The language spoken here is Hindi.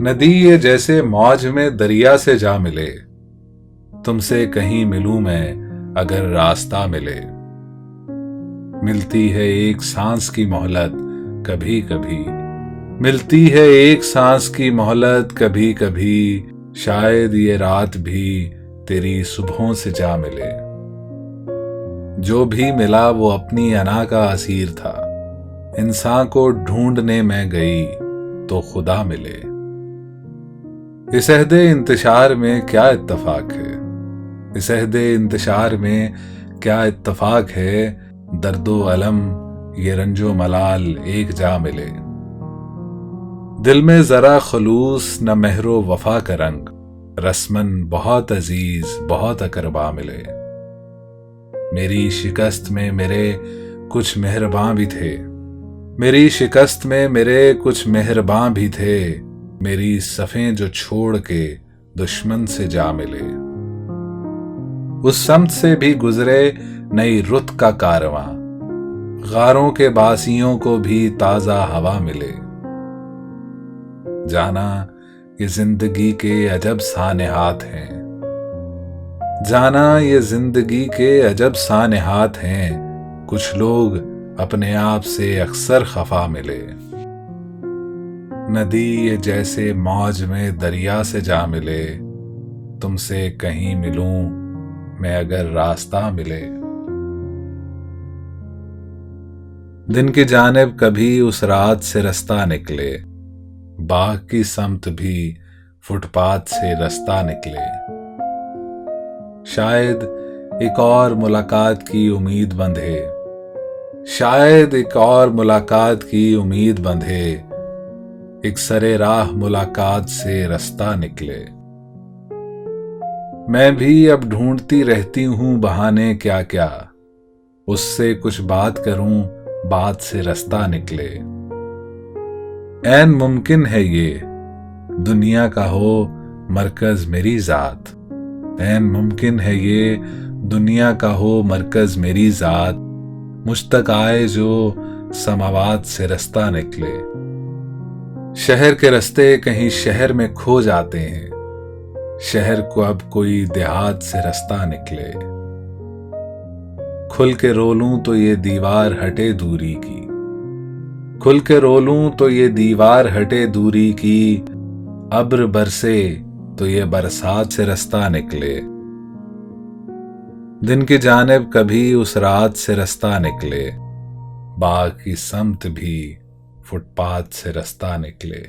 नदी ये जैसे मौज में दरिया से जा मिले, तुमसे कहीं मिलूं मैं अगर रास्ता मिले। मिलती है एक सांस की मोहलत कभी कभी, मिलती है एक सांस की मोहलत कभी कभी, शायद ये रात भी तेरी सुबहों से जा मिले। जो भी मिला वो अपनी अना का असीर था, इंसान को ढूंढने में गई तो खुदा मिले। इस अहदे इंतशार में क्या इत्तफाक है, इस अहदे इंतशार में क्या इत्तफाक है, दर्दो अलम ये रंजो मलाल एक जा मिले। दिल में जरा खलूस न महरो वफा का रंग, रस्मन बहुत अजीज बहुत अकरबा मिले। मेरी शिकस्त में मेरे कुछ मेहरबान भी थे, मेरी शिकस्त में मेरे कुछ मेहरबान भी थे, मेरी सफ़ें जो छोड़ के दुश्मन से जा मिले। उस समत से भी गुजरे नई रुत का कारवां, गारों के बासियों को भी ताज़ा हवा मिले। जाना ये जिंदगी के अजब सानेहात हैं, जाना ये जिंदगी के अजब सानेहात हैं, कुछ लोग अपने आप से अक्सर खफा मिले। नदी ये जैसे मौज में दरिया से जा मिले, तुमसे कहीं मिलूं मैं अगर रास्ता मिले। दिन की जानिब कभी उस रात से रास्ता निकले, बाग की समत भी फुटपाथ से रास्ता निकले। शायद एक और मुलाकात की उम्मीद बंधे, शायद एक और मुलाकात की उम्मीद बंधे, एक सरे राह मुलाकात से रास्ता निकले। मैं भी अब ढूंढती रहती हूं बहाने क्या क्या, उससे कुछ बात करूं बात से रास्ता निकले। ऐन मुमकिन है ये दुनिया का हो मरकज मेरी जात, ऐन मुमकिन है ये दुनिया का हो मरकज मेरी जात, मुझ तक आए जो समावात से रास्ता निकले। शहर के रास्ते कहीं शहर में खो जाते हैं, शहर को अब कोई देहात से रास्ता निकले। खुल के रोलूं तो ये दीवार हटे दूरी की, खुल के रोलूं तो ये दीवार हटे दूरी की, अब्र बरसे तो ये बरसात से रास्ता निकले। दिन की जानिब कभी उस रात से रास्ता निकले, बाग की समत भी फुटपाथ से रास्ता निकले।